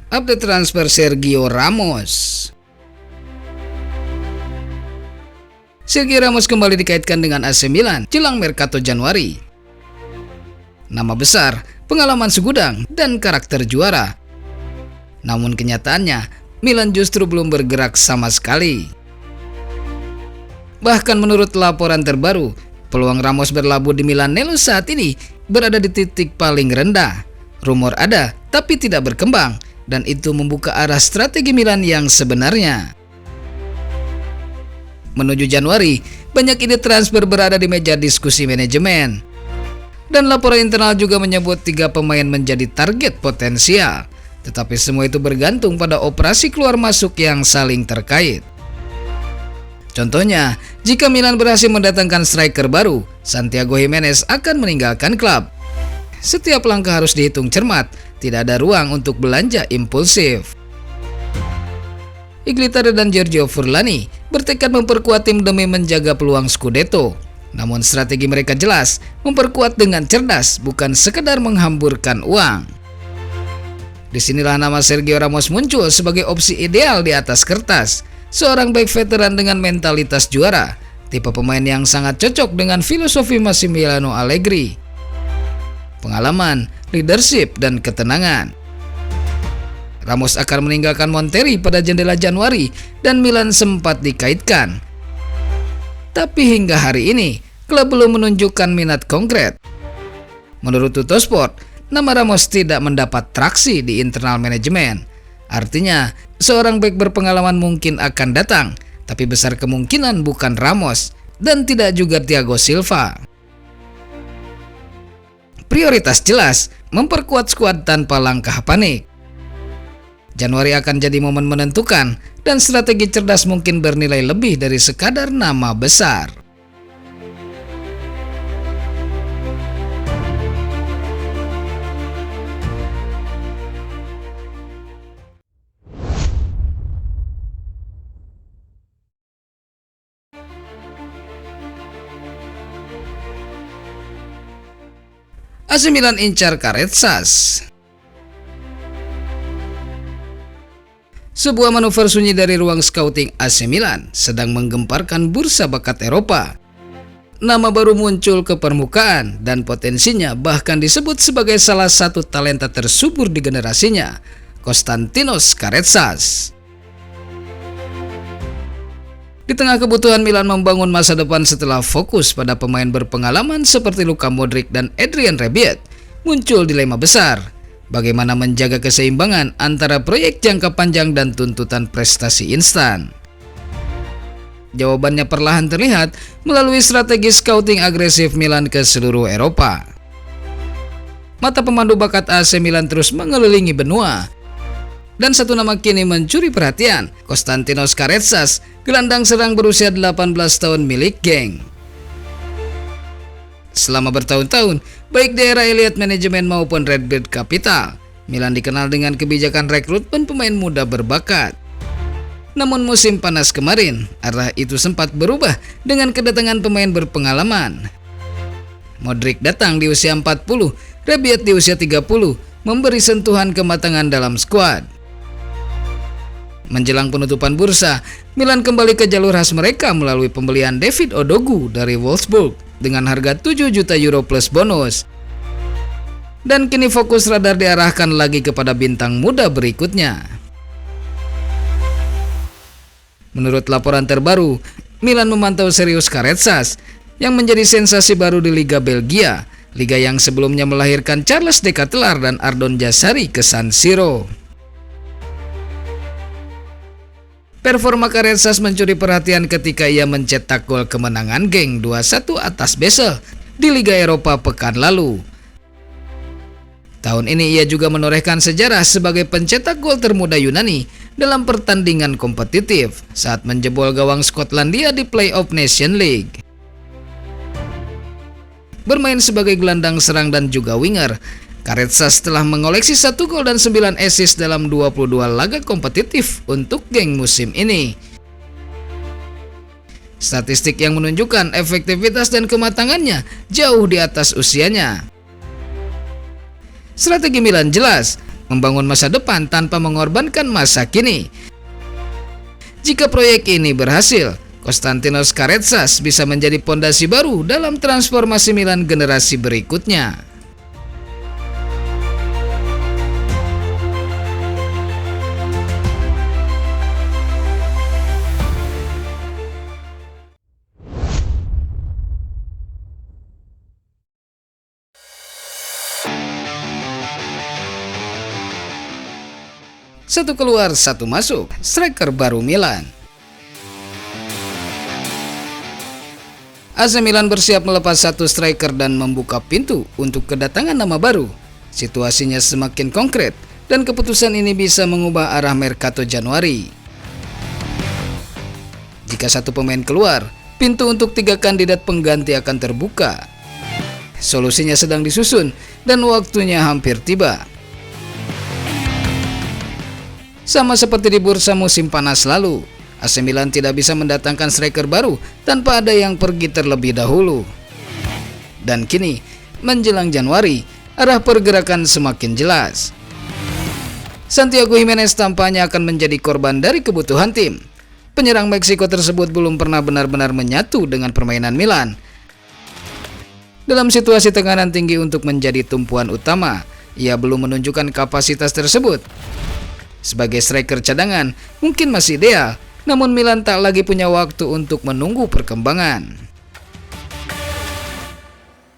Update transfer Sergio Ramos. Sergio Ramos kembali dikaitkan dengan AC Milan jelang Mercato Januari. Nama besar, pengalaman segudang, dan karakter juara. Namun kenyataannya, Milan justru belum bergerak sama sekali. Bahkan menurut laporan terbaru, peluang Ramos berlabuh di Milanello saat ini berada di titik paling rendah. Rumor ada, tapi tidak berkembang. Dan itu membuka arah strategi Milan yang sebenarnya. Menuju Januari, banyak ide transfer berada di meja diskusi manajemen. Dan laporan internal juga menyebut 3 pemain menjadi target potensial. Tetapi semua itu bergantung pada operasi keluar masuk yang saling terkait. Contohnya, jika Milan berhasil mendatangkan striker baru, Santiago Giménez akan meninggalkan klub. Setiap langkah harus dihitung cermat, tidak ada ruang untuk belanja impulsif. Iglitare dan Giorgio Furlani bertekad memperkuat tim demi menjaga peluang Scudetto. Namun strategi mereka jelas, memperkuat dengan cerdas, bukan sekedar menghamburkan uang. Disinilah nama Sergio Ramos muncul sebagai opsi ideal di atas kertas. Seorang back veteran dengan mentalitas juara, tipe pemain yang sangat cocok dengan filosofi Massimiliano Allegri. Pengalaman, leadership, dan ketenangan. Ramos akan meninggalkan Monterrey pada jendela Januari dan Milan sempat dikaitkan. Tapi hingga hari ini, klub belum menunjukkan minat konkret. Menurut Tuttosport, nama Ramos tidak mendapat traksi di internal manajemen. Artinya, seorang bek berpengalaman mungkin akan datang, tapi besar kemungkinan bukan Ramos dan tidak juga Thiago Silva. Prioritas jelas, memperkuat skuad tanpa langkah panik. Januari akan jadi momen menentukan dan strategi cerdas mungkin bernilai lebih dari sekadar nama besar. AC Milan incar Carezas. Sebuah manuver sunyi dari ruang scouting AC Milan sedang menggemparkan bursa bakat Eropa. Nama baru muncul ke permukaan dan potensinya bahkan disebut sebagai salah satu talenta tersubur di generasinya, Konstantinos Carezas. Di tengah kebutuhan Milan membangun masa depan setelah fokus pada pemain berpengalaman seperti Luka Modric dan Adrian Rabiot, muncul dilema besar. Bagaimana menjaga keseimbangan antara proyek jangka panjang dan tuntutan prestasi instan? Jawabannya perlahan terlihat melalui strategi scouting agresif Milan ke seluruh Eropa. Mata pemandu bakat AC Milan terus mengelilingi benua. Dan satu nama kini mencuri perhatian, Konstantinos Carezas, gelandang serang berusia 18 tahun milik geng. Selama bertahun-tahun, baik di era Elliott Management maupun Redbird Capital, Milan dikenal dengan kebijakan rekrutmen pemain muda berbakat. Namun musim panas kemarin, arah itu sempat berubah dengan kedatangan pemain berpengalaman. Modric datang di usia 40, Rabiot di usia 30, memberi sentuhan kematangan dalam skuad. Menjelang penutupan bursa, Milan kembali ke jalur khas mereka melalui pembelian David Odogu dari Wolfsburg dengan harga 7 juta euro plus bonus. Dan kini fokus radar diarahkan lagi kepada bintang muda berikutnya. Menurut laporan terbaru, Milan memantau serius Carezas yang menjadi sensasi baru di Liga Belgia, liga yang sebelumnya melahirkan Charles De Ketelaere dan Ardon Jazari ke San Siro. Performa Carezas mencuri perhatian ketika ia mencetak gol kemenangan geng 2-1 atas Basel di Liga Eropa pekan lalu. Tahun ini ia juga menorehkan sejarah sebagai pencetak gol termuda Yunani dalam pertandingan kompetitif saat menjebol gawang Skotlandia di Playoff Nation League. bermain sebagai gelandang serang dan juga winger. Caretsas telah mengoleksi 1 gol dan 9 assist dalam 22 laga kompetitif untuk geng musim ini. Statistik yang menunjukkan efektivitas dan kematangannya jauh di atas usianya. Strategi Milan jelas, membangun masa depan tanpa mengorbankan masa kini. Jika proyek ini berhasil, Konstantinos Caretsas bisa menjadi pondasi baru dalam transformasi Milan generasi berikutnya. Satu keluar, satu masuk, striker baru Milan. AC Milan bersiap melepas satu striker dan membuka pintu untuk kedatangan nama baru. Situasinya semakin konkret dan keputusan ini bisa mengubah arah Mercato Januari. Jika satu pemain keluar, pintu untuk 3 kandidat pengganti akan terbuka. Solusinya sedang disusun dan waktunya hampir tiba. Sama seperti di bursa musim panas lalu, AC Milan tidak bisa mendatangkan striker baru tanpa ada yang pergi terlebih dahulu. Dan kini, menjelang Januari, arah pergerakan semakin jelas. Santiago Giménez tampaknya akan menjadi korban dari kebutuhan tim. Penyerang Meksiko tersebut belum pernah benar-benar menyatu dengan permainan Milan. Dalam situasi tekanan tinggi untuk menjadi tumpuan utama, ia belum menunjukkan kapasitas tersebut. Sebagai striker cadangan, mungkin masih ideal, namun Milan tak lagi punya waktu untuk menunggu perkembangan.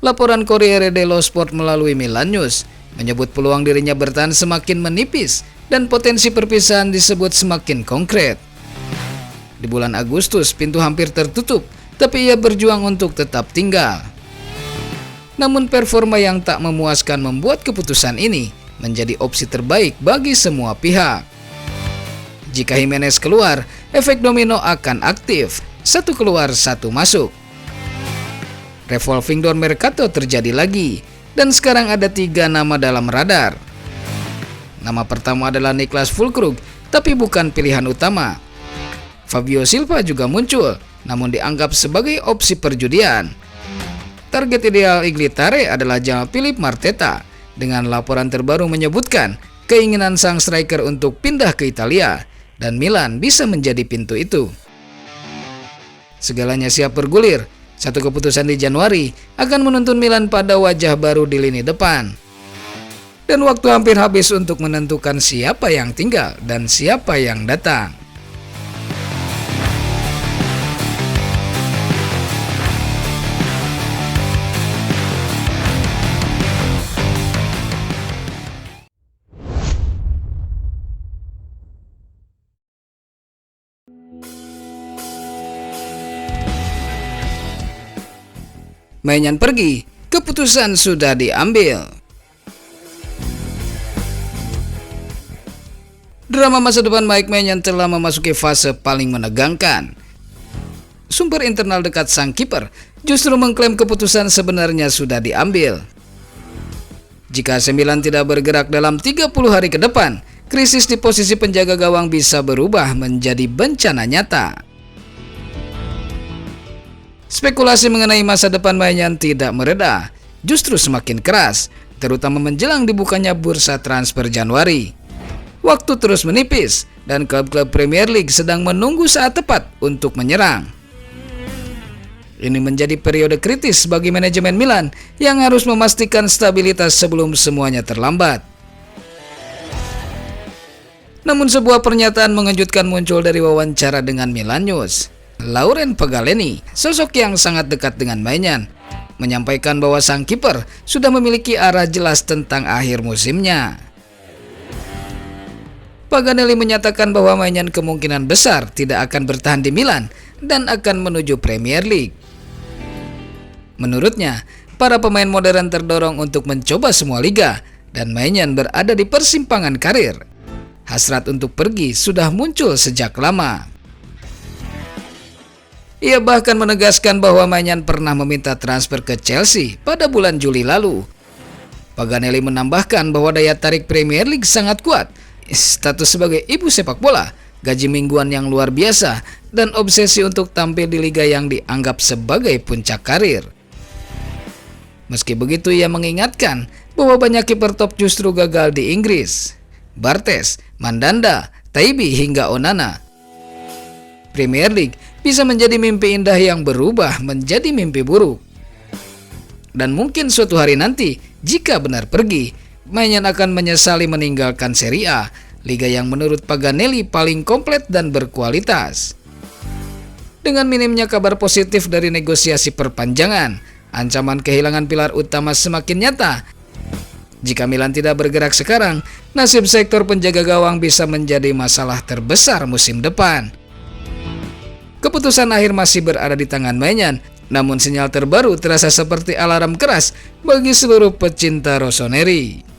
Laporan Corriere dello Sport melalui Milan News menyebut peluang dirinya bertahan semakin menipis dan potensi perpisahan disebut semakin konkret. Di bulan Agustus, pintu hampir tertutup, tapi ia berjuang untuk tetap tinggal. Namun performa yang tak memuaskan membuat keputusan ini menjadi opsi terbaik bagi semua pihak. Jika Giménez keluar, efek domino akan aktif. 1 keluar, 1 masuk. Revolving door Mercato terjadi lagi, dan sekarang ada 3 nama dalam radar. Nama pertama adalah Niklas Füllkrug, tapi bukan pilihan utama. Fabio Silva juga muncul, namun dianggap sebagai opsi perjudian. Target ideal Iglitare adalah Jean-Philippe Mateta, dengan laporan terbaru menyebutkan keinginan sang striker untuk pindah ke Italia, dan Milan bisa menjadi pintu itu. Segalanya siap bergulir. Satu keputusan di Januari akan menuntun Milan pada wajah baru di lini depan. Dan waktu hampir habis untuk menentukan siapa yang tinggal dan siapa yang datang. Maignan pergi, keputusan sudah diambil. Drama masa depan Mike Maignan telah memasuki fase paling menegangkan. Sumber internal dekat sang kiper justru mengklaim keputusan sebenarnya sudah diambil. Jika AC Milan tidak bergerak dalam 30 hari ke depan, krisis di posisi penjaga gawang bisa berubah menjadi bencana nyata. Spekulasi mengenai masa depan Maignan tidak mereda, justru semakin keras, terutama menjelang dibukanya bursa transfer Januari. Waktu terus menipis, dan klub-klub Premier League sedang menunggu saat tepat untuk menyerang. Ini menjadi periode kritis bagi manajemen Milan yang harus memastikan stabilitas sebelum semuanya terlambat. Namun sebuah pernyataan mengejutkan muncul dari wawancara dengan Milan News. Laurent Pagalleni, sosok yang sangat dekat dengan Maignan, menyampaikan bahwa sang kiper sudah memiliki arah jelas tentang akhir musimnya. Pagalleni menyatakan bahwa Maignan kemungkinan besar tidak akan bertahan di Milan dan akan menuju Premier League. Menurutnya, para pemain modern terdorong untuk mencoba semua liga dan Maignan berada di persimpangan karir. Hasrat untuk pergi sudah muncul sejak lama. Ia bahkan menegaskan bahwa Maignan pernah meminta transfer ke Chelsea pada bulan Juli lalu. Paganelli menambahkan bahwa daya tarik Premier League sangat kuat, status sebagai ibu sepak bola, gaji mingguan yang luar biasa, dan obsesi untuk tampil di liga yang dianggap sebagai puncak karir. Meski begitu, ia mengingatkan bahwa banyak kiper top justru gagal di Inggris. Bartes, Mandanda, Taibi hingga Onana. Premier League bisa menjadi mimpi indah yang berubah menjadi mimpi buruk. Dan mungkin suatu hari nanti, jika benar pergi, Maignan akan menyesali meninggalkan Serie A, liga yang menurut Paganelli paling komplit dan berkualitas. Dengan minimnya kabar positif dari negosiasi perpanjangan, ancaman kehilangan pilar utama semakin nyata. Jika Milan tidak bergerak sekarang, nasib sektor penjaga gawang bisa menjadi masalah terbesar musim depan. Keputusan akhir masih berada di tangan Maignan, namun sinyal terbaru terasa seperti alarm keras bagi seluruh pecinta rossoneri.